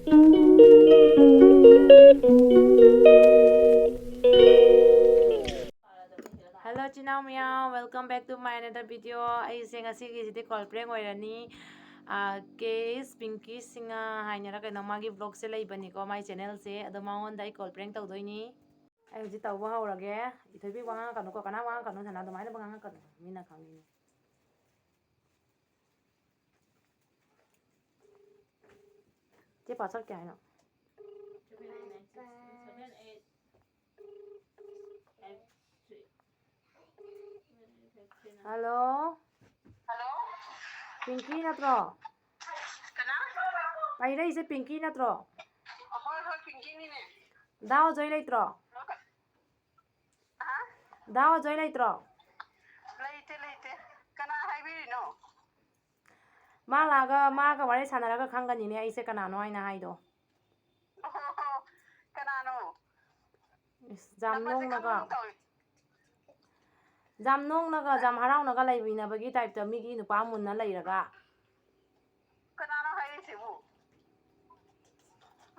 Hello Chinau Meow, welcome back to my another video. I sing a series the call prank oirani case Pinky Singh hainara kaino magi vlog se laibani ko my channel se ado maon dai call prank tawdoini. I uji tawba haurage ithobi wanga kanu ko kana wanga kanu sana adumai banga kanu mina khangini. Je password kya hai na? Hello. Hello? Pinky natro. Kana? Paira ise Pinky natro. Hoi Pinky ni ne. Dao joy laitro. Ha? Dao joy laitro. Leite. Kana haibiri no. Maga wari sanaraga khangani ne aise kanano aina haido. Kana no. Jamnong naga jam harau naga laibina bagi type ta migi nupa munna lairaga. Kana no hairi sibu.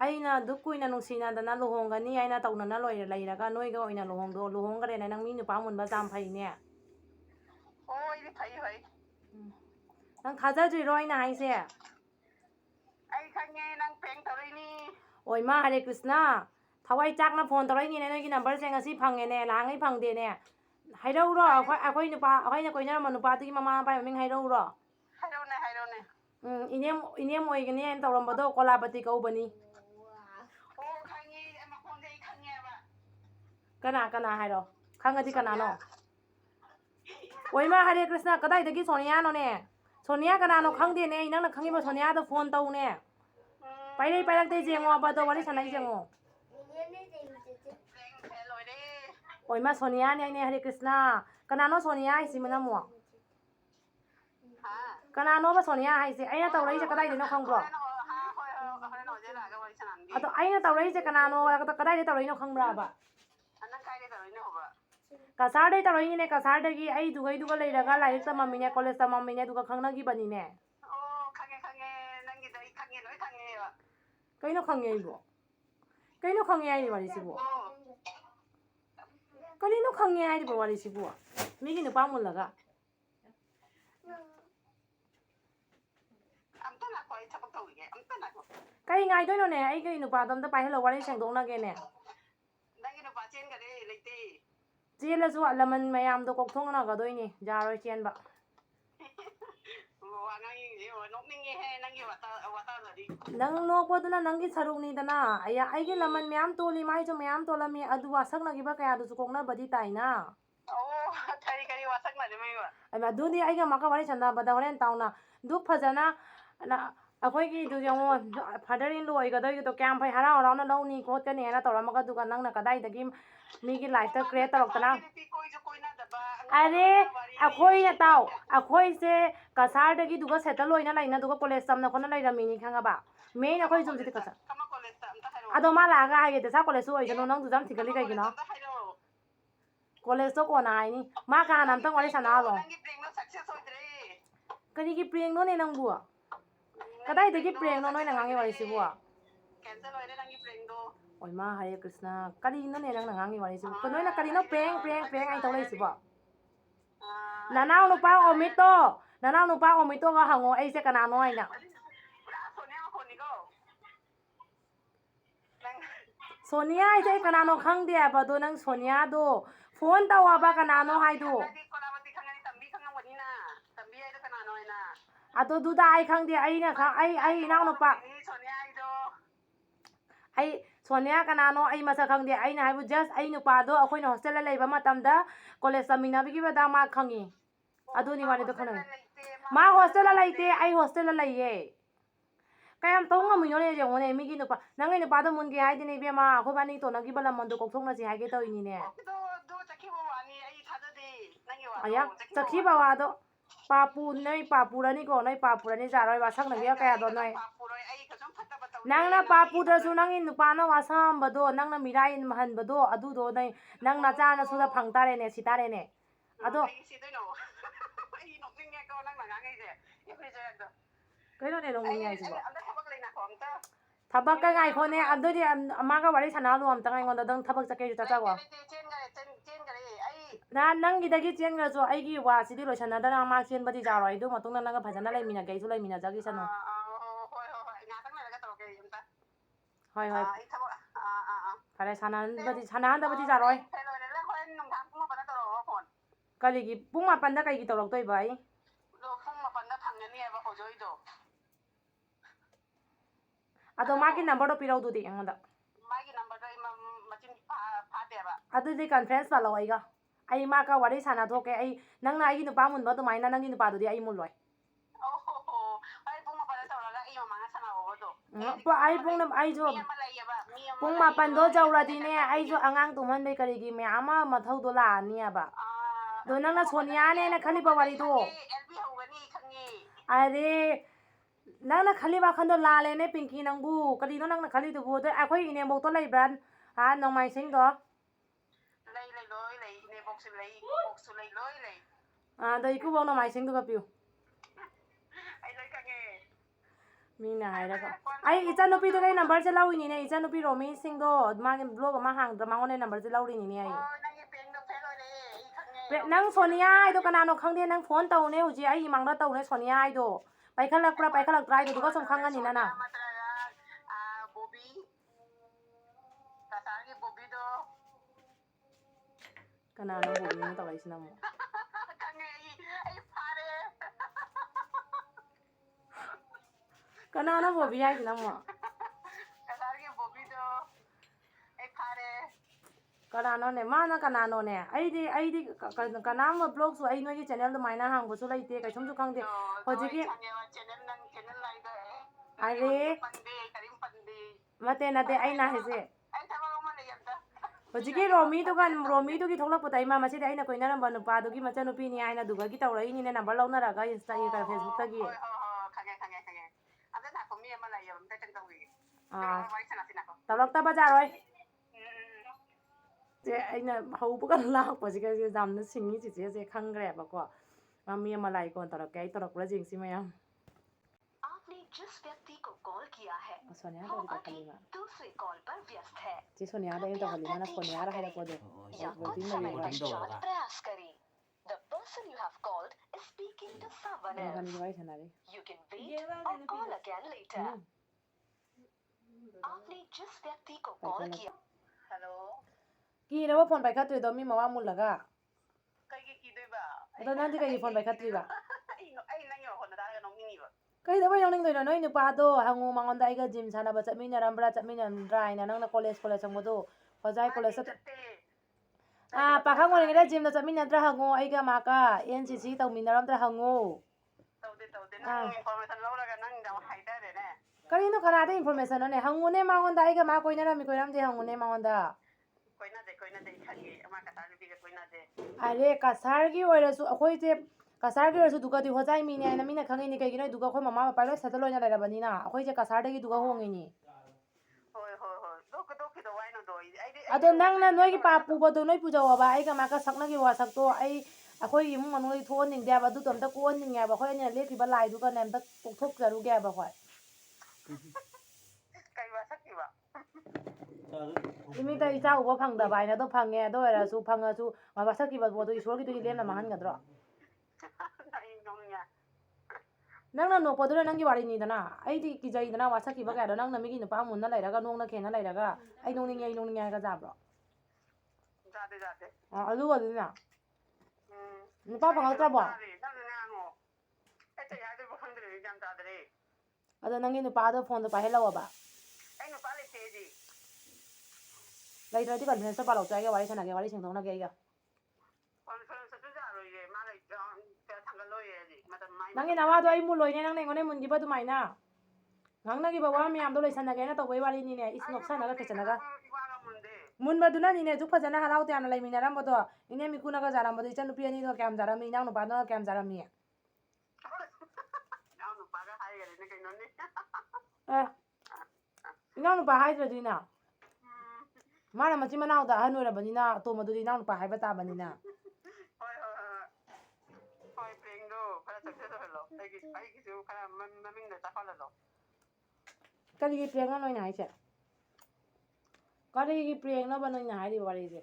Aina dukuina nungsina dana luhongani aina taunana lairaga noiga oina luhongare nang mi nupa munba jam phai ne. Oh, ini phai. Nang thajadriro aina haise. Ai khange nang peng tawri ni. Oi ma Hare Krishna. Thawai chakna phone tawrai ni ne noi ki number se ngasi phange ne langai phangde ne. Hairau ro akhoi nupa akhoi koina manupa ti mama pai ming hairau ro. Hairo ne. Inem oigani en tawrambado kolabati kaubani. Oh, khange ama phone dei khange ba. Kana hairo. Khangadi kana no. Oi ma Hare Krishna kadai dagi Sonia no ne. Sonia kana no khangde ne inang na khangi ba Sonia do phone tau ne. Pai lak te jengo ba do wali sanai jengo. Oi ma Sonia ne Hare Krishna. Kana no Sonia isi mana mo. Ha. Kana no ba Sonia haise aina tawrai se kadai de no khangbo. Hoi no je la ga wari sanan. Ato aina tawrai se kana no kadai de tawrai no khangbra ba. Anang kai de tawri no ba. Kasar de tawrai ne kasar de gi ai dugai duga leiraga laik ta mammi ne college ta mammi ne duga khangna gi bani ne. Oh, khange nang gi dai khange loi khange ba. Kaino khange ibo. Kaino khange ai wari sibo. Kaino khange ai bo wari sibo. Migi no pamul laga. Amta na koi thapok tawri ge. Amta na ko. Kai ngai doi no ne ai kai no pa dam ta pai hello wari sengdong na ge ne. Nang gi no pa chen ga de leite. Chela su alaman mayam do kok thong na ga doi ni jaroi chen ba. Wa nang yi nok ning ge he nang gi wata da di. Nang no ko dana nang gi saruk ni dana aya ai gi laman mayam toli mai jo mayam tolami adu wasak na gi ba kaya du su kok na badi tai na. Oh, kari wasak na de mai ba. Ai ma du ni ai ga maka wari chanda ba da horen tauna duk phajana na akhoi gi du yango father in law ga doi to kyam phai harau harau na lau ni ko te ne na toramaga du ga nang na kadai dagi migi life ta create tarok tana. Koi jo koi na da ba. Are akhoi na tau akhoi se kasar dagi duga settle loina laina duga college samna khona lai ramini khanga ba main akhoi jum jiti kasa Kama college ta amta hairo. ado ma la ga ha ge de sa college so oi nang du jam thigali kai gina Amta hairo. college to ko na ai ni ma ka nam tang wari sana lo Nang gi prank no success oidre. kani gi prank no ne nang bu kadai dagi prank no noi na ngangi wari si bu Cancel oidre nang gi prank do. oi ma Hare Krishna kari no ne nang ngangi wari si bu ko noi na kari no prank ai to lai si bu nanau no pa omito ga hango ai se kana no ai na Sonia ai se kana no khang dia ba do nang Sonia do phone ta wa ba kana no hai do ado du da ai khang dia ai na khang ai nang no pa ai Sonia kana no ai masa khang dia ai na hai bu just ai no pa do akhoi no hostel la leiba matam da college samina bi ba da ma khangi ado ni wani do khana ma hostel la laite ai hostel la laiye kayam to ngam yo le je ngone mi gi no pa nang ai no pa do mun ge ai dini be ma ko ba ni to na gi bala mon do kok thong na ji hai ge to ini ne aya chakhi ba wa do papu rani ko noi papu rani jaroi wa sak na ge kaya do noi nang na papu da su nang in nu pa na wa sam ba do nang na mirai in mahan ba do adu do nai nang na cha na su da phang tare ne si tare ne ado cái đó này là người nhà gì vậy ꯊꯕꯛ ꯀꯩ ꯉꯥꯏꯈꯣꯅꯦ ꯑꯗꯨꯗꯤ ꯑꯃꯒ ꯋꯥꯔꯤ ꯁꯥꯟꯅꯍꯜꯂꯨ ꯑꯝꯇꯪ ꯑꯩꯉꯣꯟꯗ ꯅꯪ ꯊꯕꯛ ꯆꯠꯀꯦꯁꯨ ꯆꯠꯆꯒꯣ ꯅꯪꯒꯤꯗꯒꯤ ꯆꯦꯟꯈ꯭ꯔꯁꯨ ꯑꯩꯒꯤ ꯋꯥꯁꯤꯗꯤ ꯂꯣꯏꯁꯟꯅꯗꯅ ꯃꯥ ꯆꯦꯟꯕꯗꯤ ꯌꯥꯔꯣꯏ ꯑꯗꯨ ꯃꯇꯨꯡꯗ ꯅꯪꯒ ꯐꯖꯅ ꯂꯩꯃꯤꯟꯅꯒꯦ ꯑꯩꯁꯨ ꯂꯩꯃꯤꯟꯅꯖꯈꯤꯁꯅꯨ ꯍꯣꯏ ꯍꯣꯏ ꯐꯔꯦ ꯁꯥꯟꯅꯍꯟꯗꯕꯗꯤ ꯌꯥꯔꯣꯏ ꯀꯔꯤꯒꯤ ꯄꯨꯡ 8ꯗ ꯀꯩꯒꯤ ꯇꯧꯔꯛꯇꯣꯏꯕ ꯑꯩ ꯄꯨꯡ 8ꯗ ꯐꯪꯒꯅꯤꯕ ꯍꯧꯖꯤꯛꯗꯣ ꯑꯗꯣ ꯃꯥꯒꯤ ꯅꯝꯕꯔꯗꯣ ꯄꯤꯔꯧꯗꯨꯗꯤ ꯑꯩꯉꯣꯟꯗ ꯃꯥꯒꯤ ꯅꯝꯕꯔꯗꯣ ꯑꯩ ꯃꯆꯤꯟ ꯐꯥꯗꯦꯕ ꯑꯗꯨꯗꯤ ꯀꯟꯐ꯭ꯔꯦꯟꯁ ꯄꯥꯜꯂꯛꯑꯣ ꯑꯩꯒ ꯑꯩ ꯃꯥꯒ ꯋꯥꯔꯤ ꯁꯥꯟꯅꯊꯣꯛꯀꯦ ꯑꯩ ꯅꯪꯅ ꯑꯩꯒꯤ ꯅꯨꯄꯥ ꯃꯨꯟꯕ ꯑꯗꯨꯃꯥꯏꯅ ꯅꯪꯒꯤ ꯅꯨꯄꯥꯗꯨꯗꯤ ꯑꯩ ꯃꯨꯜꯂꯣꯏ ꯑꯩ ꯄꯨꯡ 8ꯗ ꯇꯧꯔꯒ ꯑꯩ ꯃꯃꯥꯡꯗ ꯁꯥꯟꯅꯍꯧꯕꯗꯣ ꯑꯩꯁꯨ ꯃꯤ ꯑꯃ ꯂꯩꯌꯦꯕ ꯄꯨꯡ 8ꯗꯣ ꯌꯧꯔꯗꯤꯅꯦ ꯑꯩꯁꯨ ꯑꯉꯥꯡ ꯇꯨꯝꯍꯟꯕꯩ ꯀꯔꯤꯒꯤ ꯃꯌꯥꯝ ꯑꯃ ꯃꯊꯧꯗꯣ ꯂꯥꯛꯑꯅꯤꯕ ꯑꯗꯣ ꯅꯪꯅ ꯁꯣꯅꯤꯌꯥꯅꯦꯅ ꯈꯜꯂꯤꯕ ꯋꯥꯔꯤꯗꯣ ꯑꯔꯦ ꯅꯪꯅ ꯈꯜꯂꯤ ꯋꯥꯈꯟꯗꯣ ꯂꯥꯜꯂꯦꯅꯦ ꯄꯤꯡꯀꯤ ꯅꯪꯕꯨ ꯀꯔꯤꯅꯣ ꯅꯪꯅ ꯈꯜꯂꯤꯗꯨꯕꯨ ꯑꯗꯣ ꯑꯩꯈꯣꯏ ꯏꯅꯦꯝꯕꯣꯛꯇꯣ ꯂꯩꯕ꯭ꯔꯥ ꯅꯣꯡꯃꯥꯏꯁꯤꯡꯗꯣ lây lây lối lây nè bọc sự lây lối lây ꯑꯗꯣ ꯏꯀꯨꯕꯣꯛ ꯅꯣꯡꯃꯥꯏꯁꯤꯡꯗꯨꯒ ꯄꯤꯌꯨ ai lối cả nghe ꯃꯤꯅ ꯍꯥꯏꯔꯒ ꯑꯩ ꯏꯆꯟꯅꯨꯄꯤꯗꯨꯒꯤ ꯅꯝꯕꯔꯁꯦ ꯂꯧꯔꯤꯅꯤꯅꯦ ꯏꯆꯟꯅꯨꯄꯤ ꯔꯣꯃꯤꯁꯤꯡꯗꯣ ꯃꯥꯒꯤ ꯕ꯭ꯂꯣꯛ ꯑꯃ ꯍꯥꯡꯗ꯭ꯔ ꯃꯉꯣꯟꯗ ꯅꯝꯕꯔꯁꯦ ꯂꯧꯔꯤꯅꯤꯅꯦ ꯑꯩ ꯅꯪꯒꯤ ꯄꯦꯡꯗꯣ ꯐꯦꯜ ꯑꯣꯏꯔꯦ ꯑꯩ ꯈꯪꯉꯦ ꯅꯪ ꯁꯣꯅꯤꯌꯥ ꯍꯥꯏꯗꯣ ꯀꯅꯥꯅꯣ ꯈꯪꯗꯦ ꯅꯪ ꯐꯣꯟ ꯇꯧꯅꯦ ꯍꯧꯖꯤꯛ ꯑꯩ ꯏꯃꯥꯡꯗ ꯇꯧꯅꯦ ꯁꯣꯅꯤꯌꯥ ꯍꯥꯏꯗꯣ ꯄꯥꯏꯈꯠꯂꯛꯄ꯭ꯔꯥ ꯄꯥꯏꯈꯠꯂꯛꯇ꯭ꯔꯥ ꯍꯥꯏꯗꯨꯒ ꯁꯨꯝ ꯈꯪꯉꯅꯤꯅ ꯅꯪ ꯕꯣꯕꯤ ꯀꯁꯥꯔꯒꯤ ꯕꯣꯕꯤꯗꯣ ꯀꯅꯥꯅꯣ ꯕꯣꯕꯤꯅ ꯇꯧꯔꯛꯏꯁꯤꯅ ꯑꯃꯨꯛ ꯈꯪꯉꯦ ꯑꯩ ꯐꯥꯔꯦ ꯀꯅꯥꯅꯣ ꯕꯣꯕꯤ ꯍꯥꯏꯁꯤꯅ ꯑꯃꯨꯛ ꯀꯁꯥꯔꯒꯤ ꯕꯣꯕꯤꯗꯣ ꯑꯩ ꯐꯥꯔꯦ ꯀꯅꯥꯅꯣꯅꯦ ꯃꯥꯅ ꯀꯅꯥꯅꯣꯅꯦ ꯑꯩꯗꯤ ꯀꯅꯥꯝꯕ ꯕ꯭ꯂꯣꯛꯁꯨ ꯑꯩ ꯅꯣꯏꯒꯤ ꯆꯦꯅꯦꯜ ꯑꯗꯨꯃꯥꯏꯅ ꯍꯥꯡꯕꯁꯨ ꯂꯩꯇꯦ ꯀꯩꯁꯨꯝꯁꯨ ꯈꯪꯗꯦ ꯍꯧꯖꯤꯛꯀꯤ ꯑꯔꯦ ꯅꯠꯇꯦ ꯑꯩꯅ ꯍꯥꯏꯁꯦ ꯍꯧꯖꯤꯛꯀꯤ ꯔꯣꯃꯤꯗꯨꯒꯤ ꯊꯣꯛꯂꯛꯄꯗ ꯏꯃꯥ ꯃꯁꯤꯗꯤ ꯑꯩꯅ ꯀꯣꯏꯅꯔꯝꯕ ꯅꯨꯄꯥꯗꯨꯒꯤ ꯃꯆꯟꯅꯨꯄꯤꯅꯤ ꯍꯥꯏꯅ ꯑꯗꯨꯒꯤ ꯇꯧꯔꯛꯏꯅꯤꯅꯦ ꯅꯝꯕꯔ ꯂꯧꯅꯔꯒ ꯐꯦꯁꯕꯨꯛꯇꯒꯤ ꯈꯪꯉꯦ ꯑꯝꯇ ꯂꯥꯛꯄ ꯃꯤ ꯑꯃ ꯂꯩꯌꯦꯕ ꯑꯝꯇ ꯆꯪ ꯇꯧꯈꯤꯒꯦ ꯋꯥꯔꯤ ꯁꯥꯟꯅꯁꯤ ꯂꯥꯛꯑꯣ ꯇꯧꯔꯛꯇꯕ ꯌꯥꯔꯣꯏ ꯁꯦ ꯑꯩꯅ ꯍꯧꯕꯒ ꯂꯥꯛꯄꯁꯤꯒ ꯌꯥꯝꯅ ꯁꯤꯡꯉꯤ ꯆꯤꯆꯦꯁꯦ खंग्रेबको मम्मी अमा लाई कौन तरक्के आई तरक्पुरा जिंगसी मयाम आपने जिस व्यक्ति को कॉल किया है सोनिया वो तो अभी दूसरे कॉल पर व्यस्त है जी सोनिया दे तो खली माना सोनिया रहा है कोदे या कुछ समय पश्चात प्रयास करें The person you have called is speaking to someone else. You can wait or call again later. आपने जिस व्यक्ति को कॉल किया हेलो की रे वो फोन पे खत्रे दो मी मवा मुलगा कई की दोइबा अदो नंदी कई फोन पे खत्रीबा ai nang yo hon da no ngiba कई दबा योनिंग दोइनो नोइ नुपादो हंगु मंगोंदा आइगा जिम सानाबा चटमिनारमब्रा चटमिनारमद्रा आइना नंगना कॉलेज संबदो हजाय कॉलेज पाखंग ओरिङैदा जिमदा चटमिनारद्रा हंगु आइगा माका एनसीसी तौमिनारमद्रा हंगु तौदे नंग इन्फॉर्मेशन लौरगा नंग जाव हाइदारेने करिनो खनादे इन्फॉर्मेशन ने हंगुने मांगोंदा आइगा मा कोइनारमि कोइरामदे हंगुने मांगोंदा कोइनादे खंगे अमा कतार बिगे कोइनादे अरे कसारगी ओइरसु अखोइजे कसारगी ओइरसु दुगादि होजाय मिने आइना मिना खंगिनि कइगिनो दुगा खो ममा बापा लोइ सेटल ओइना लेराबनिना अखोइजे कसारदगी दुगा होंगिनि होय दोक दो वाइनो दो अदो नंगना नोइगी पा पुबदो नोइ पुजावबा आइगा माका सकनगी वासकतो आई अखोइ इमुंग मनुइ थोनिंगदे आबा दुतो अमता कोनिंगे आबा अखोइ ने लेखिबा लाइदुगा ने अमता पोक्थोकजरुगे आबा अखोइ कई वासकिबा इमिता इचा उबा फंगदबा आइना दो फंगे अदो ओइरसु फंगसु वासकिबा बोदो ईश्वरगिदुगी लेमना माहनगद्रो नंगना नोपदुना नंगी वारिनिदना आइदि किजैदना वासकिबा गादो नंगना मिगी नुपा मुन्ना लैरागा नोंगना खेना लैरागा आई नोंनिंगे हागा जाब्रो जादे अदुगदिना नुपा फंगत्रबो अदो नंगी नुपादो फोनदो पाहेलवबा ai नुपा लेतेजी लैत्रदि कन्फरेंस पालो चाइगा वारि सनागे वारि सिंथौनागे आइगा नंगी नवादो आई मुलोइने नंगने ngone mungiba dumaina ngangnagi bawa mi amdo loisanage na tawai wari ni ne is noksanaga kechanaga munbaduna ni ne juk phajana halaute ana laiminaram bodo ine mikunaga jarambodo icha nupi ani do kyam jarami nang no bado kyam jarami nang no paga haigare ne kaino ne nang no pa haidradi na mana machi manau da hanura banina to madudi nang no pa haiba ta banina होय प्रेंगो खरा success hello आई की जो खरा ममिंग दा ताफाललो ꯀꯔꯤꯒꯤ ꯄ꯭ꯔꯦꯡꯅꯣ ꯅꯣꯏꯅ ꯍꯥꯏꯁꯦ ꯀꯔꯤꯒꯤ ꯄ꯭ꯔꯦꯡꯅꯣꯕ ꯅꯣꯏꯅ ꯍꯥꯏꯔꯤꯕ ꯋꯥꯔꯤꯁꯦ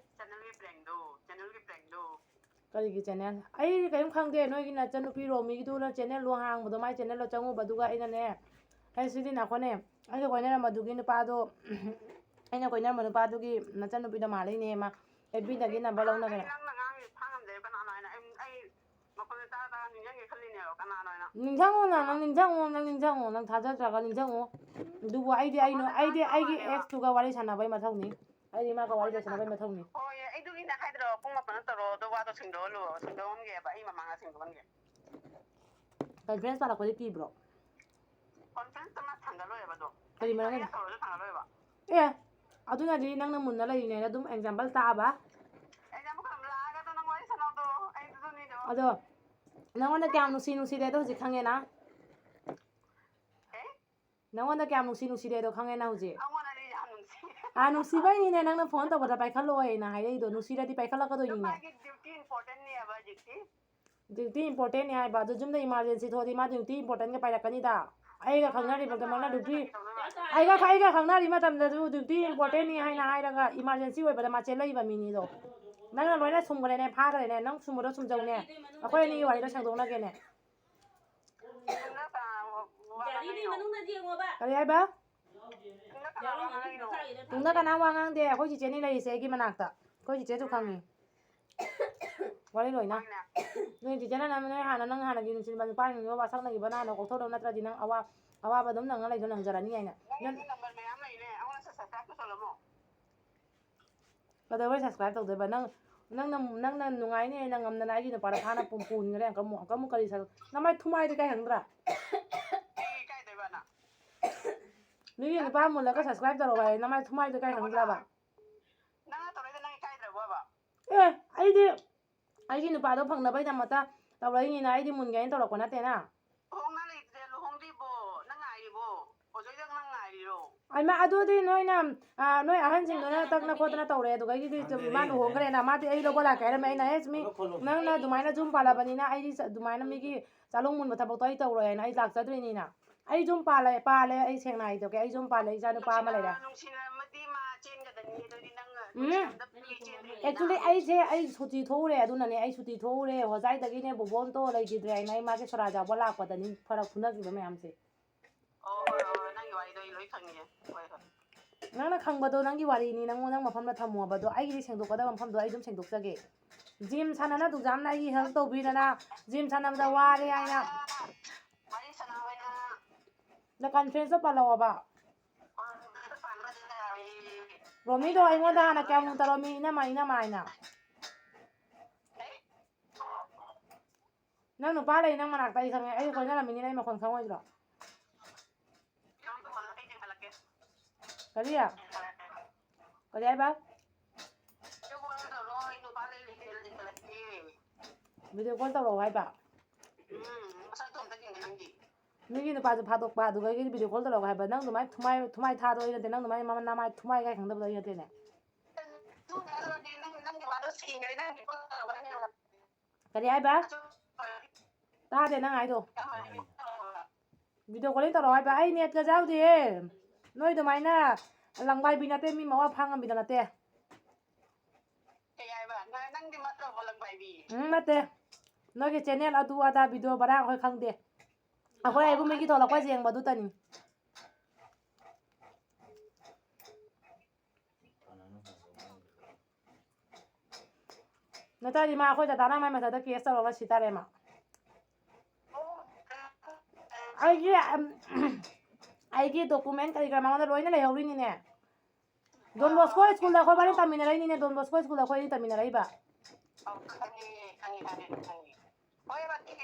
ꯀꯔꯤꯒꯤ ꯆꯦꯅꯦꯜ ꯑꯩ ꯀꯔꯤꯝ ꯈꯪꯗꯦ ꯅꯣꯏꯒꯤ ꯅꯆꯟꯅꯨꯄꯤ ꯔꯣꯃꯤꯒꯤꯗꯨꯅ ꯆꯦꯅꯦꯜꯗꯣ ꯍꯥꯡꯕꯗꯣ ꯃꯥꯏ ꯆꯦꯅꯦꯜꯗꯣ ꯆꯪꯉꯨꯕꯗꯨꯒ ꯑꯩꯅꯅꯦ ꯑꯩ ꯁꯤꯗꯤ ꯅꯥꯈꯣꯅꯦ ꯑꯩꯒ ꯀꯣꯏꯅꯔꯝꯕꯗꯨꯒꯤ ꯅꯨꯄꯥꯗꯣ ꯑꯩꯅ ꯀꯣꯏꯅꯔꯝꯕ ꯅꯨꯄꯥꯗꯨꯒꯤ ꯅꯆꯟꯅꯨꯄꯤꯗꯣ ꯃꯥꯜꯂꯤꯅꯦ ꯃꯥ ꯑꯦꯐꯕꯤꯗꯒꯤ ꯅꯝꯕꯔ ꯂꯧꯅꯒꯅ ꯅꯤꯡꯁꯤꯡꯉꯣ ꯅꯪ ꯊꯥꯖꯗ꯭ꯔꯒ ꯅꯤꯡꯁꯤꯡꯉꯣ ꯑꯗꯨꯕꯨ ꯑꯩꯗꯤ ꯑꯩꯒꯤ ꯑꯦꯛꯁꯇꯨꯒ ꯋꯥꯔꯤ ꯁꯥꯟꯅꯕꯩ ꯃꯊꯧꯅꯤ ꯑꯩꯗꯤ ꯃꯥꯒ ꯋꯥꯔꯤ ꯁꯥꯟꯅꯕꯩ ꯃꯊꯧꯅꯤ ꯍꯣꯏ ꯑꯩꯗꯨꯒꯤꯅ ꯍꯥꯏꯗ꯭ꯔꯣ ꯄꯨꯡ 8 ꯇꯧꯔꯣ ꯑꯗꯣ ꯋꯥꯗꯣ ꯁꯦꯡꯗꯣꯛꯍꯟꯒꯦꯕ ꯑꯩ ꯃꯃꯥꯡꯗ ꯁꯦꯡꯗꯣꯛꯍꯟꯒꯦ ꯀꯟꯐ꯭ꯔꯦꯟꯁ ꯄꯥꯜꯂꯛꯄꯗꯤ ꯀꯤꯕ꯭ꯔꯣ ꯀꯣꯟꯐ꯭ꯔꯦꯟꯁꯇ ꯃꯥ ꯊꯥꯡꯒꯠꯂꯣꯏꯕꯗꯣ ꯀꯔꯤ ꯃꯔꯝꯒꯤꯅꯣ ꯇꯧꯔꯁꯨ ꯊꯥꯡꯒꯠꯂꯣꯏꯕ ꯑꯦ ꯑꯗꯨꯅꯗꯤ ꯅꯪꯅ ꯃꯨꯟꯅ ꯂꯩꯔꯤꯉꯩꯗ ꯑꯗꯨꯝ ꯑꯦꯛꯖꯥꯝꯄꯜ ꯇꯥꯕ ꯑꯗꯣ ꯅꯪꯉꯣꯟꯗ ꯀꯌꯥꯝ ꯅꯨꯡꯁꯤꯗꯦꯗꯣ ꯍꯧꯖꯤꯛ ꯈꯪꯉꯦꯅ ꯅꯪꯉꯣꯟꯗ ꯀꯌꯥꯝ ꯅꯨꯡꯁꯤꯗꯦꯗꯣ ꯈꯪꯉꯦꯅ ꯍꯧꯖꯤꯛ ꯅꯨꯡꯁꯤꯕꯩꯅꯤꯅꯦ ꯅꯪꯅ ꯐꯣꯟ ꯇꯧꯕꯗ ꯄꯥꯏꯈꯠꯂꯛꯑꯣꯏꯅ ꯍꯥꯏꯔꯛꯏꯗꯣ ꯅꯨꯡꯁꯤꯔꯗꯤ ꯄꯥꯏꯈꯠꯂꯛꯀꯗꯣꯏꯅꯤꯅꯦ ꯗ꯭ꯌꯨꯇꯤ ꯏꯝꯄꯣꯔꯇꯦꯟꯅꯤ ꯍꯥꯏꯕ ꯑꯗꯨ ꯌꯨꯝꯗ ꯏꯃꯥꯔꯖꯦꯟꯁꯤ ꯊꯣꯛꯑꯗꯤ ꯃꯥ ꯗ꯭ꯌꯨꯇꯤ ꯏꯝꯄꯣꯔꯇꯦꯟꯒ ꯄꯥꯏꯔꯛꯀꯅꯤꯗ ꯑꯩꯒ ꯈꯪꯅꯔꯤꯕꯗꯃꯛꯅ ꯗ꯭ꯌꯨꯇꯤ ꯑꯩꯒ ꯈꯪꯅꯔꯤ ꯃꯇꯝꯗꯁꯨ ꯗ꯭ꯌꯨꯇꯤ ꯏꯝꯄꯣꯔꯇꯦꯟꯅꯤ ꯍꯥꯏꯔꯒ ꯏꯃꯥꯔꯖꯦꯟꯁꯤ ꯑꯣꯏꯕꯗ ꯃꯥ ꯆꯦꯜꯂꯛꯏꯕ ꯃꯤꯅꯤꯗꯣ ꯅꯪꯅ ꯂꯣꯏꯅ ꯁꯨꯝꯈ꯭ꯔꯦꯅꯦ ꯐꯥꯈ꯭ꯔꯦꯅꯦ ꯅꯪ ꯁꯨꯝꯕꯗꯣ ꯁꯨꯝꯖꯧꯅꯦ ꯑꯩꯈꯣꯏ ꯑꯅꯤꯒꯤ ꯋꯥꯔꯤꯗꯣ ꯁꯦꯡꯗꯣꯛꯅꯒꯦꯅꯦ ꯀꯔꯤ ꯍꯥꯏꯕ ꯇꯨꯡꯗ ꯀꯅꯥ ꯋꯥ ꯉꯥꯡꯗꯦ ꯑꯩꯈꯣꯏ ꯆꯤꯆꯦꯅꯤ ꯂꯩꯔꯤꯁꯦ ꯑꯩꯒꯤ ꯃꯅꯥꯛꯇ ꯑꯩꯈꯣꯏ ꯆꯤꯆꯦꯁꯨ ꯈꯪꯉꯤ ꯋꯥꯔꯤ ꯂꯣꯏꯅ ꯅꯣꯏ ꯆꯤꯆꯦꯅ ꯅꯣꯏ ꯅꯪ ꯍꯥꯟꯅꯒꯤ ꯅꯨꯡꯁꯤꯕ ꯅꯨꯄꯥꯁꯤꯡꯗꯣ ꯋꯥꯁꯛꯅꯈꯤꯕ ꯅꯍꯥꯟꯅ ꯀꯣꯛꯊꯣꯛꯗꯧ ꯅꯠꯇ꯭ꯔꯗꯤ ꯅꯪ ꯑꯋꯥꯕ ꯑꯗꯨꯝ ꯅꯪꯉ ꯂꯩꯗꯣ ꯅꯪꯖꯔꯅꯤ ꯀꯥꯏꯅ ꯀꯩꯗꯧꯕꯩ ꯁꯕꯁꯀ꯭ꯔꯥꯏꯕ ꯇꯧꯗꯣꯏꯕ ꯅꯪꯅ ꯅꯨꯡꯉꯥꯏꯅꯤ ꯍꯥꯏꯅ ꯉꯝꯗꯅ ꯑꯩꯒꯤ ꯅꯨꯄꯥꯗ ꯐꯥꯅ ꯄꯨꯅꯤꯡꯈ꯭ꯔꯦ ꯑꯃꯨꯛ ꯀꯔꯤ ꯅꯃꯥꯏ ꯊꯨꯃꯥꯏꯗꯤ ꯀꯥꯏ ꯈꯪꯗ꯭ꯔꯥ ꯃꯤꯒꯤ ꯅꯨꯄꯥ ꯃꯨꯜꯂꯒ ꯁꯕꯁꯀ꯭ꯔꯥꯏꯕ ꯇꯧꯔꯛꯑꯣ ꯍꯥꯏ ꯅꯃꯥꯏ ꯊꯨꯃꯥꯏꯗꯤ ꯀꯥꯏ ꯈꯪꯗ꯭ꯔꯕ ꯑꯦ ꯑꯩꯒꯤ ꯅꯨꯄꯥꯗꯣ ꯐꯪꯅꯕꯩꯗꯃꯛꯇ ꯇꯧꯔꯛꯏꯅꯤꯅ ꯑꯩꯗꯤ ꯃꯨꯟꯒꯦꯅ ꯇꯧꯔꯛꯄ ꯅꯠꯇꯦꯅ ꯑꯗꯨꯗꯤ ꯅꯣꯏ ꯑꯍꯟꯁꯤꯡꯗꯨꯅ ꯇꯛꯅ ꯈꯣꯠꯇꯅ ꯇꯧꯔꯦ ꯑꯗꯨꯒꯩꯗꯤ ꯃꯥ ꯂꯨꯍꯣꯡꯈ꯭ꯔꯦꯅ ꯃꯥꯗꯤ ꯑꯩ ꯂꯧꯕ ꯂꯥꯛꯀꯦ ꯍꯥꯏꯔꯝꯃꯦ ꯑꯩꯅ ꯅꯪꯅ ꯑꯗꯨꯃꯥꯏꯅ ꯌꯨꯝ ꯄꯥꯜꯂꯕꯅꯤꯅ ꯑꯩꯗꯤ ꯑꯗꯨꯃꯥꯏꯅ ꯃꯤꯒꯤ ꯆꯥꯂꯣꯡ ꯃꯨꯟꯕ ꯊꯕꯛꯇꯣ ꯑꯩ ꯇꯧꯔꯣꯏ ꯍꯥꯏꯅ ꯑꯩ ꯂꯥꯛꯆꯗꯣꯏꯅꯤꯅ ꯑꯩ ꯌꯨꯝ ꯄꯥꯜꯂꯦ ꯑꯩ ꯁꯦꯡꯅ ꯍꯥꯏꯗꯣke ꯑꯩ ꯌꯨꯝ ꯄꯥꯜꯂꯦ ꯏꯆꯥ ꯅꯨꯄꯥ ꯑꯃ ꯂꯩꯔꯦ ꯑꯦꯛꯆꯨꯋꯦꯂꯤ ꯑꯩ ꯁꯨꯇꯤ ꯊꯣꯛꯎꯔꯦ ꯑꯗꯨꯅꯅꯦ ꯑꯩ ꯁꯨꯇꯤ ꯊꯣꯛꯎꯔꯦ ꯍꯣꯖꯥꯏꯗꯒꯤꯅꯦ ꯕꯣꯕꯣꯟꯇꯣ ꯂꯩꯈꯤꯗ꯭ꯔꯦ ꯍꯥꯏꯅ ꯑꯩ ꯃꯥꯒꯤ ꯁꯣꯔꯥꯠ ꯌꯥꯎꯕ ꯂꯥꯛꯄꯗꯅꯤ ꯐꯔꯛ ꯐꯨꯅꯈꯤꯕ ꯃꯌꯥꯝꯁꯦ ꯅꯪꯅ ꯈꯪꯕꯗꯣ ꯅꯪꯒꯤ ꯋꯥꯔꯤꯅꯤ ꯅꯪ ꯃꯐꯝꯗ ꯊꯝꯃꯣꯕꯗꯣ ꯑꯩꯒꯤꯗꯤ ꯁꯦꯡꯗꯣꯛꯀꯗꯕ ꯃꯐꯝꯗꯣ ꯑꯩ ꯑꯗꯨꯝ ꯁꯦꯡꯗꯣꯛꯆꯒꯦ ꯖꯤꯝ ꯁꯥꯟꯅꯅ ꯗꯨꯖꯥꯝꯅ ꯑꯩꯒꯤ ꯍꯦꯜꯞ ꯇꯧꯕꯤꯗꯅ ꯖꯤꯝ ꯁꯥꯟꯅꯕꯗ ꯋꯥꯔꯦ ꯍꯥꯏꯅ ꯀꯟꯐ꯭ꯔꯦꯟꯁꯇꯣ ꯄꯜꯂꯛꯑꯣꯕ ꯔꯣꯃꯤꯗꯣ ꯑꯩꯉꯣꯟꯗ ꯍꯥꯟꯅ ꯀꯌꯥꯃꯨꯛ ꯇꯧꯔꯝꯃꯤ ꯏꯅꯝꯃ ꯍꯥꯏꯅ ꯅꯪ ꯅꯨꯄꯥ ꯂꯩ ꯅꯪ ꯃꯅꯥꯛꯇ ꯑꯩ ꯈꯪꯉꯦ ꯑꯩ ꯀꯣꯏꯅꯔꯝꯃꯤꯅꯤꯅ ꯑꯩ ꯃꯈꯣꯟ ꯈꯪꯉꯣꯏꯗ꯭ꯔꯣ ꯀꯔꯤ ꯍꯥꯏꯕ ꯚꯤꯗꯤꯑꯣ ꯀꯣꯜ ꯇꯧꯔꯛꯑꯣ ꯍꯥꯏꯕ ꯃꯤꯒꯤ ꯅꯨꯄꯥꯁꯨ ꯐꯥꯗꯣꯛꯄ ꯑꯗꯨꯒ ꯚꯤꯗꯤꯑꯣ ꯀꯣꯜ ꯇꯧꯔꯛꯑꯣ ꯍꯥꯏꯕ ꯅꯪ ꯑꯗꯨꯃꯥꯏꯅ ꯊꯨꯃꯥꯏ ꯊꯥꯗꯣ ꯑꯩ ꯅꯠꯇꯦ ꯅꯪ ꯑꯗꯨꯃꯥꯏꯅ ꯅꯃꯥꯏ ꯊꯨꯃꯥꯏ ꯀꯥꯏ ꯈꯪꯗꯕꯗꯣ ꯑꯩ ꯅꯠꯇꯦꯅꯦ ꯀꯔꯤ ꯍꯥꯏꯕ ꯇꯥꯗꯦ ꯅꯪ ꯍꯥꯏꯗꯣ ꯚꯤꯗꯤꯑꯣ ꯀꯣꯂꯤꯡ ꯇꯧꯔꯛꯑꯣ ꯍꯥꯏꯕ ꯑꯩ ꯅꯦꯠꯀ ꯌꯥꯎꯗꯤꯌꯦ ꯅꯣꯏ ꯑꯗꯨꯃꯥꯏꯅ ꯂꯪꯕꯥꯏꯕꯤ ꯅꯠꯇꯦ ꯃꯤ ꯃꯋꯥ ꯐꯥꯡꯉꯝꯕꯤꯗꯣ ꯅꯠꯇꯦ ꯅꯠꯇꯦ ꯅꯣꯏꯒꯤ ꯆꯦꯅꯦꯜ ꯑꯗꯨ ꯑꯗꯥ ꯚꯤꯗꯤꯑꯣ ꯕꯔꯥ ꯑꯩꯈꯣꯏ ꯈꯪꯗꯦ ꯑꯩꯈꯣꯏ ꯍꯥꯏꯕꯨ ꯃꯤꯒꯤ ꯊꯣꯛꯂꯛꯄ ꯌꯦꯡꯕꯗꯨꯇꯅꯤ ꯅꯠꯇ꯭ꯔꯗꯤ ꯃꯥ ꯑꯩꯈꯣꯏ ꯗꯗꯥꯅ ꯃꯥꯏ ꯃꯊꯛꯇ ꯀꯦꯁ ꯇꯧꯔꯒ ꯁꯤ ꯇꯥꯔꯦ ꯃꯥ ꯑꯩꯒꯤ ꯗꯣꯀꯨꯃꯦꯟ ꯀꯔꯤ ꯀꯔꯥ ꯃꯉꯣꯟꯗ ꯂꯣꯏꯅ ꯂꯩꯍꯧꯔꯤꯅꯤꯅꯦ ꯗꯣꯟ ꯕꯣꯁꯀꯣ ꯁ꯭ꯀꯨꯜꯗ ꯑꯩꯈꯣꯏ ꯕꯥꯅꯤ ꯇꯝꯃꯤꯟꯅꯔꯛꯏꯅꯤꯅꯦ ꯗꯣꯟ ꯕꯣꯁꯀꯣ ꯁ꯭ꯀꯨꯜꯗ ꯑꯩꯈꯣꯏ ꯑꯅꯤ ꯇꯝꯃꯤꯟꯅꯔꯛꯏꯕ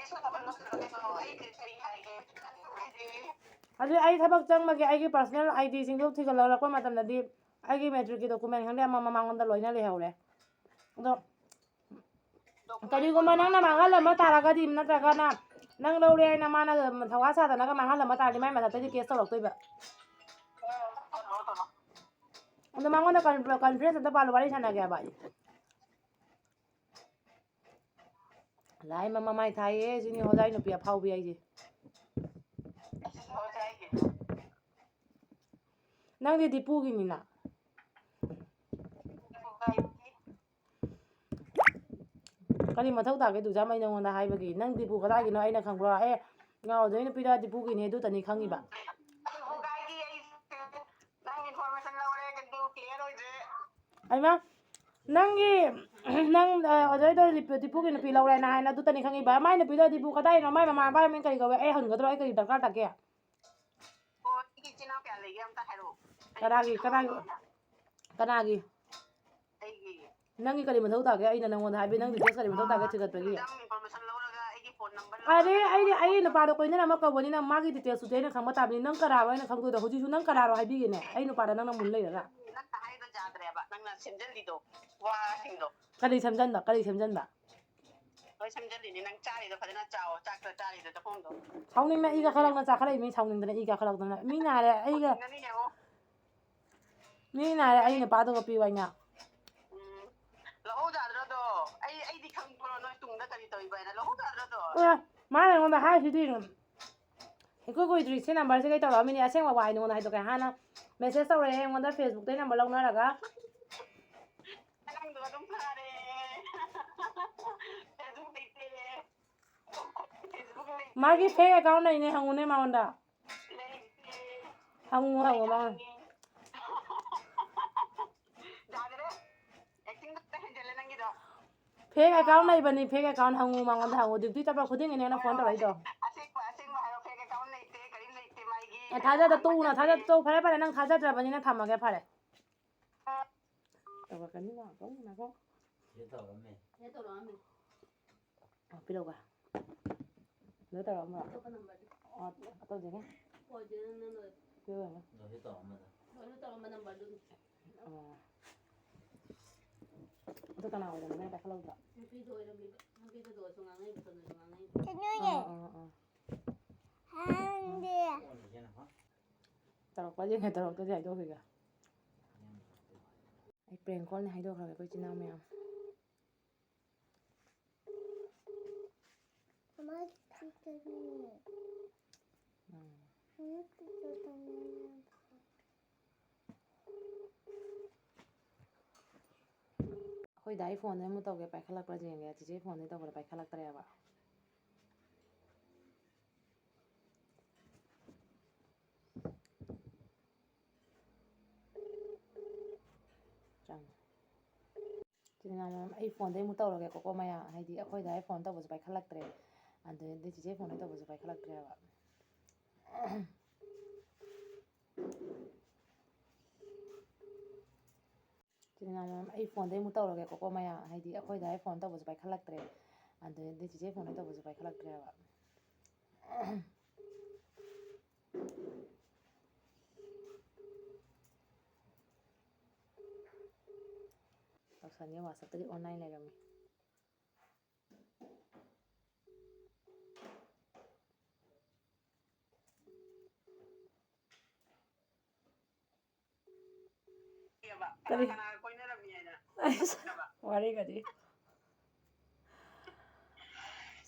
ꯑꯗꯨ ꯑꯩ ꯊꯕꯛ ꯆꯪꯕꯒꯤ ꯑꯩꯒꯤ ꯄꯥꯔꯁꯣꯅꯦꯜ ꯑꯥꯏꯗꯤꯁꯤꯡꯗꯨ ꯊꯤꯒꯠꯂꯛꯄ ꯃꯇꯝꯗꯗꯤ ꯑꯩꯒꯤ ꯃꯦꯇ꯭ꯔꯤꯛꯀꯤ ꯗꯣꯀꯨꯃꯦꯟ ꯈꯪꯗꯦ ꯑꯃ ꯃꯉꯣꯟꯗ ꯂꯣꯏꯅ ꯂꯩꯍꯧꯔꯦ ꯑꯗꯣ ꯀꯔꯤꯒꯨꯝꯕ ꯅꯪꯅ ꯃꯥꯡꯍꯜꯂꯝꯕ ꯇꯥꯔꯒꯗꯤ ꯅꯠꯇ꯭ꯔꯒꯅ ꯅꯪ ꯂꯧꯔꯦ ꯍꯥꯏꯅ ꯃꯥꯅ ꯊꯋꯥ ꯁꯥꯗꯅꯒ ꯃꯥꯡꯍꯜꯂꯝꯕ ꯇꯥꯔꯗꯤ ꯃꯥꯏ ꯃꯊꯛꯇꯗꯤ ꯀꯦꯁ ꯇꯧꯔꯛꯇꯣꯏꯕ ꯑꯗꯣ ꯃꯉꯣꯟꯗ ꯀꯟꯐ꯭ꯔꯦꯟꯁ ꯑꯝꯇ ꯄꯥꯜꯂꯣ ꯋꯥꯔꯤ ꯁꯥꯟꯅꯒꯦꯕ ꯂꯥꯏ ꯃꯃꯥꯏ ꯊꯥꯏꯌꯦ ꯁꯤꯅꯤ ꯍꯣꯖꯥꯏ ꯅꯨꯄꯤ ꯑꯐꯥꯎꯕꯤ ꯑꯩꯁꯦ ꯅꯪꯗꯤ ꯗꯤꯄꯨꯒꯤꯅꯤꯅ ꯀꯔꯤ ꯃꯊꯧ ꯇꯥꯒꯦ ꯗꯨꯖꯥꯝ ꯑꯩ ꯅꯉꯣꯟꯗ ꯍꯥꯏꯕꯒꯤ ꯅꯪ ꯗꯤꯄꯨ ꯀꯗꯥꯏꯒꯤꯅꯣ ꯑꯩꯅ ꯈꯪꯕ꯭ꯔꯣ ꯉꯥꯎꯗꯣꯏ ꯅꯨꯄꯤꯗ ꯗꯤꯄꯨꯒꯤꯅꯤ ꯑꯗꯨꯇꯅꯤ ꯈꯪꯉꯤꯕ ꯑꯩꯃ ꯅꯪꯒꯤ ꯅꯪ ꯑꯣꯖꯥꯏꯗꯣ ꯗꯤꯄꯨꯒꯤ ꯅꯨꯄꯤ ꯂꯧꯔꯦꯅ ꯍꯥꯏꯅ ꯑꯗꯨꯇꯅꯤ ꯈꯪꯉꯤꯕ ꯃꯥꯏ ꯅꯨꯄꯤꯗꯣ ꯗꯤꯄꯨ ꯀꯗꯥꯏꯅꯣ ꯃꯥꯏ ꯃꯃꯥ ꯃꯄꯥ ꯃꯤꯡ ꯀꯔꯤ ꯀꯧꯋꯦ ꯑꯩ ꯍꯪꯒꯗ꯭ꯔꯣ ꯑꯩ ꯀꯔꯤ ꯗꯔꯀꯥꯔ ꯇꯥꯒꯦ ꯀꯅꯥꯒꯤ ꯅꯪꯒꯤ ꯀꯔꯤ ꯃꯊꯧ ꯇꯥꯒꯦ ꯑꯩꯅ ꯅꯪꯉꯣꯟꯗ ꯍꯥꯏꯕꯤ ꯅꯪ ꯗꯤꯇꯦꯜꯁ ꯀꯔꯤ ꯃꯊꯧ ꯇꯥꯒꯦ ꯊꯤꯒꯠꯄꯒꯤ ꯑꯩ ꯅꯨꯄꯥꯗꯣ ꯀꯣꯏꯅꯅ ꯑꯃ ꯀꯧꯕꯅꯤꯅ ꯃꯥꯒꯤ ꯗꯤꯇꯦꯜꯁꯇꯨꯗꯤ ꯑꯩꯅ ꯈꯪꯕ ꯇꯥꯕꯅꯤ ꯅꯪ ꯀꯅꯥꯔꯣ ꯑꯩꯅ ꯈꯪꯗꯣꯏꯗꯣ ꯍꯧꯖꯤꯛꯁꯨ ꯅꯪ ꯀꯅꯥꯔꯣ ꯍꯥꯏꯕꯤꯒꯦꯅꯦ ꯑꯩ ꯅꯨꯄꯥꯗ ꯅꯪꯅ ꯃꯨꯟ ꯂꯩꯔꯒ ꯀꯔꯤ ꯁꯦꯝꯖꯟꯕ ꯁꯥꯎꯅꯤꯡꯅ ꯏꯒ ꯈꯜꯂꯛꯅ ꯆꯥꯈꯠꯂꯛꯏ ꯃꯤ ꯁꯥꯎꯅꯤꯡꯗꯅ ꯏꯒ ꯈꯜꯂꯛꯇꯅ ꯃꯤꯅ ꯍꯥꯏꯔꯦ ꯑꯩ ꯅꯨꯄꯥꯗꯨꯒ ꯄꯤꯌꯨ ꯑꯩꯅ ꯃꯥꯅ ꯑꯩꯉꯣꯟꯗ ꯍꯥꯏꯔꯤꯁꯤꯗꯤ ꯏꯀꯨꯏ ꯀꯨꯏꯗ꯭ꯔꯤ ꯁꯤ ꯅꯝꯕꯔꯁꯦ ꯀꯩ ꯇꯧꯔꯛꯑꯃꯤꯅꯦ ꯑꯁꯦꯡꯕ ꯋꯥ ꯅꯉꯣꯟꯗ ꯍꯥꯏꯗꯣꯛꯀꯦ ꯍꯥꯟꯅ ꯃꯦꯁꯦꯁ ꯇꯧꯔꯛꯑꯦ ꯑꯩꯉꯣꯟꯗ ꯐꯦꯁꯕꯨꯛꯇꯩ ꯅꯝꯕꯔ ꯂꯧꯅꯔꯒ ꯃꯥꯒꯤ ꯐꯦꯛ ꯑꯦꯀꯥꯎꯟ ꯂꯩꯅꯦ ꯍꯪꯉꯨꯅꯦ ꯃꯉꯣꯟꯗ ꯍꯪꯉꯨ ꯃꯉꯣꯟꯗ ꯐꯦꯛ ꯑꯦꯀꯥꯎꯟ ꯂꯩꯕꯅꯤ ꯐꯦꯛ ꯑꯦꯀꯥꯎꯟ ꯍꯪꯉꯨ ꯃꯉꯣꯟꯗ ꯍꯪꯉꯨ ꯗ꯭ꯌꯨꯇꯤ ꯆꯠꯄ ꯈꯨꯗꯤꯡꯒꯤꯅꯦ ꯅꯪ ꯐꯣꯟ ꯇꯧꯔꯛꯏꯗꯣ ꯇꯣꯛꯎꯅ ꯐꯔꯦ ꯅꯪ ꯊꯥꯖꯗ꯭ꯔꯕꯅꯤꯅ ꯊꯝꯃꯒꯦ ꯐꯔꯦ ꯇꯧꯔꯛꯀꯅꯤ ꯄꯤꯔꯛꯎꯀ ꯁꯤꯗ ꯇꯧꯔꯛꯑꯝꯕ꯭ꯔꯣ ꯇꯧꯖꯒꯦ ꯑꯗꯨ ꯀꯅꯥ ꯑꯣꯏꯔꯝꯃꯣ ꯅꯪ ꯄꯥꯏꯈꯠꯂꯛꯎꯗꯣ ꯇꯧꯔꯛꯄ ꯌꯦꯡꯒꯦ ꯇꯧꯔꯛꯇ꯭ꯔꯗꯤ ꯍꯥꯏꯗꯣꯛꯈꯤꯒꯦ ꯑꯩ ꯄ꯭ꯔꯦꯡ ꯀꯣꯜꯅꯤ ꯍꯥꯏꯗꯣꯛꯈ꯭ꯔꯒꯦ ꯑꯩꯈꯣꯏ ꯏꯆꯤꯟ ꯏꯅꯥꯎ ꯃꯌꯥꯝ ꯑꯩꯈꯣꯏ ꯗꯥꯏ ꯐꯣꯟꯗꯩ ꯑꯃꯨꯛ ꯇꯧꯒꯦ ꯄꯥꯏꯈꯠꯂꯛꯄ꯭ꯔꯥ ꯌꯦꯡꯒꯦ ꯆꯤꯆꯦ ꯐꯣꯟꯗꯩ ꯇꯧꯕꯗ ꯄꯥꯏꯈꯠꯂꯛꯇ꯭ꯔꯦꯕ ꯏꯆꯤꯟ ꯏꯅꯥꯎ ꯃꯌꯥꯝ ꯑꯩ ꯐꯣꯟꯗꯩ ꯑꯃꯨꯛ ꯇꯧꯔꯒꯦꯀꯣ ꯃꯌꯥꯝ ꯍꯥꯏꯗꯤ ꯑꯩꯈꯣꯏ ꯗꯥꯏ ꯐꯣꯟ ꯇꯧꯕꯁꯨ ꯄꯥꯏꯈꯠꯂꯛꯇ꯭ꯔꯦ ꯑꯗꯨꯗꯩꯗꯤ ꯆꯤꯆꯦ ꯐꯣꯟꯗꯩ ꯇꯧꯕꯁꯨ ꯄꯥꯏꯈꯠꯂꯛꯇ꯭ꯔꯦꯕ ꯏꯆꯤꯟ ꯏꯅꯥꯎ ꯃꯌꯥꯝ ꯑꯩ ꯐꯣꯟꯗꯩ ꯑꯃꯨꯛ ꯇꯧꯔꯒꯦꯀꯣ ꯃꯌꯥꯝ ꯍꯥꯏꯗꯤ ꯑꯩꯈꯣꯏ ꯗꯥꯏ ꯐꯣꯟ ꯇꯧꯕꯁꯨ ꯄꯥꯏꯈꯠꯂꯛꯇ꯭ꯔꯦ ꯑꯗꯨꯗꯩꯗꯤ ꯆꯤꯆꯦ ꯐꯣꯟꯗꯩ ꯇꯧꯕꯁꯨ ꯄꯥꯏꯈꯠꯂꯛꯇ꯭ꯔꯦꯕ ꯇꯧꯁꯟꯒꯦ ꯋꯥꯆꯞꯇꯗꯤ ꯑꯣꯟꯂꯥꯏꯟ ꯂꯩꯔꯝꯃꯤ ꯀꯔꯤ ꯋꯥꯔꯤꯒꯗꯤ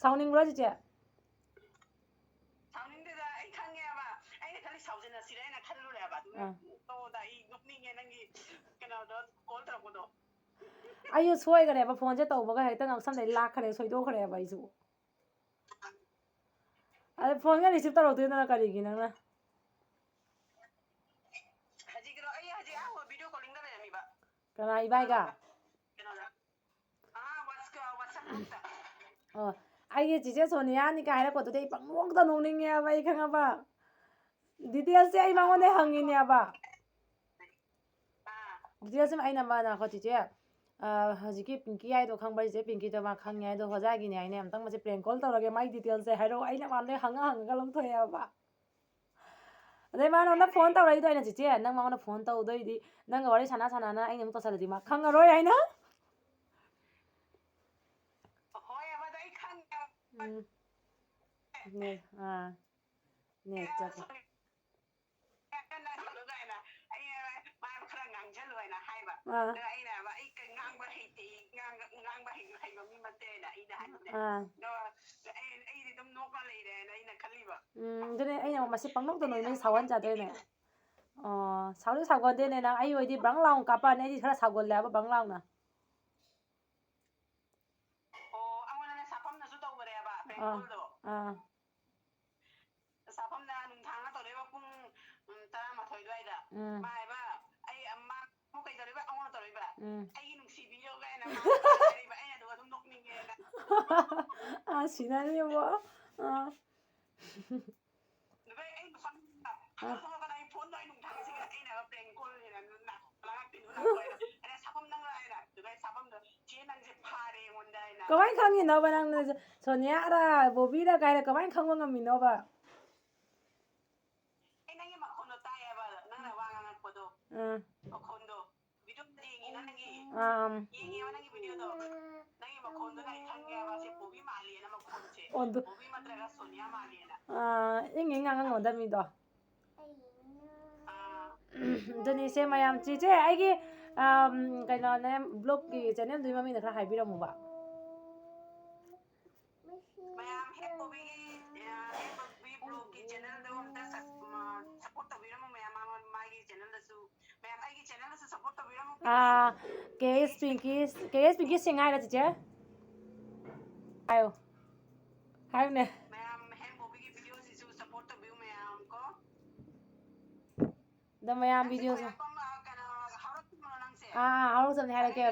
ꯁꯥꯎꯅꯤꯡꯕ꯭ꯔꯣ ꯆꯤꯆꯦ ꯑꯩꯁꯨ ꯁꯣꯏꯈꯔꯦꯕ ꯐꯣꯟꯁꯦ ꯇꯧꯕꯒ ꯍꯦꯛꯇ ꯉꯥꯎꯁꯝꯗꯩ ꯂꯥꯛꯈ꯭ꯔꯦ ꯁꯣꯏꯗꯣꯛꯈ꯭ꯔꯦꯕ ꯑꯩꯁꯨ ꯑꯗ ꯐꯣꯟꯒ ꯔꯤꯁꯤꯞ ꯇꯧꯔꯛꯇꯣꯏꯗꯅ ꯀꯔꯤꯒꯤ ꯅꯪꯅ ꯀꯅꯥ ꯏꯕꯥꯏꯒ ꯑꯣ ꯑꯩꯒꯤ ꯆꯤꯆꯦ ꯁꯣꯅꯤꯌꯥꯅꯤꯀ ꯍꯥꯏꯔꯛꯄꯗꯨꯗꯤ ꯑꯩ ꯄꯪꯅꯣꯛꯇ ꯅꯣꯛꯅꯤꯡꯉꯦꯕ ꯑꯩ ꯈꯪꯉꯕ ꯗꯤꯇꯦꯜꯁꯁꯦ ꯑꯩ ꯃꯉꯣꯟꯗ ꯍꯪꯉꯤꯅꯦꯕ ꯗꯤꯇꯦꯜꯁꯁꯤ ꯑꯩꯅ ꯃꯥꯅ ꯆꯤꯆꯦ ꯍꯧꯖꯤꯛꯀꯤ ꯄꯤꯡꯀꯤ ꯍꯥꯏꯗꯣ ꯈꯪꯕ꯭ꯔ ꯆꯤꯆꯦ ꯄꯤꯡꯀꯤꯗꯣ ꯃꯥ ꯈꯪꯉꯦ ꯑꯗꯣ ꯍꯣꯖꯥꯒꯤꯅꯦ ꯍꯥꯏꯅꯦ ꯑꯝꯇꯪ ꯃꯁꯤ ꯄ꯭ꯔꯦꯡ ꯀꯣꯜ ꯇꯧꯔꯒꯦ ꯃꯥꯒꯤ ꯗꯤꯇꯦꯜꯁꯁꯦ ꯍꯥꯏꯔꯛꯑꯣ ꯑꯩꯅ ꯃꯉꯣꯟꯗ ꯍꯪꯉꯒ ꯂꯧꯊꯣꯛꯑꯦꯕ ꯑꯗꯩ ꯃꯥ ꯅꯉꯣꯟꯗ ꯐꯣꯟ ꯇꯧꯔꯛꯏꯗꯣ ꯑꯩꯅ ꯆꯤꯆꯦ ꯅꯪ ꯃꯉꯣꯟꯗ ꯐꯣꯟ ꯇꯧꯗꯣꯏꯗꯤ ꯅꯪꯒ ꯋꯥꯔꯤ ꯁꯥꯟꯅ ꯑꯩꯅ ꯑꯃꯨꯛ ꯇꯧꯁꯜꯂꯗꯤ ꯃꯥ ꯈꯪꯉꯔꯣꯏ ꯍꯥꯏꯅ ꯅꯦꯠ ꯆꯠꯄ ꯑꯗꯨꯅꯦ ꯑꯩꯅ ꯃꯁꯤ ꯄꯪꯅꯣꯛꯇ ꯅꯣꯛꯏ ꯃꯁꯤ ꯁꯥꯎꯍꯟ ꯆꯥꯗꯣꯏꯅꯦ 사우디 사건데네 나 아이 어디 방라운 까빠네 이 사람 사골래 봐 방라운나 아무나 사범나서 또 그래야 봐. 뱅골도. 사범나 눈탕아 또래봐 뿡 따마 토이도이다. 마이바 아이 엄마 뭐가 이더래봐 아무나 또래봐. 아이 눈시비요가 나 마이바 아이 누가 좀 녹닝게. 지나니 뭐 có bánh không nhìn đâu bà đang cho nhã ra bố bí ra cái là có bánh không có ngầm mình đâu bà ingin ngang ngon dami do jadi saya mayam cice ai cái nó nem blog ki channel dui mami na hai bira mu ba mayam hepo bi blog ki channel do ta support taubiramu mayam mai ki channel da su mayam ai ki channel da support taubiramu KS pingki Singh ai da cice ayo nè the mayam video how something hai ke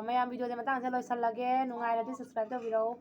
mayam video je matang se loi sal lage nungai la subscribe to video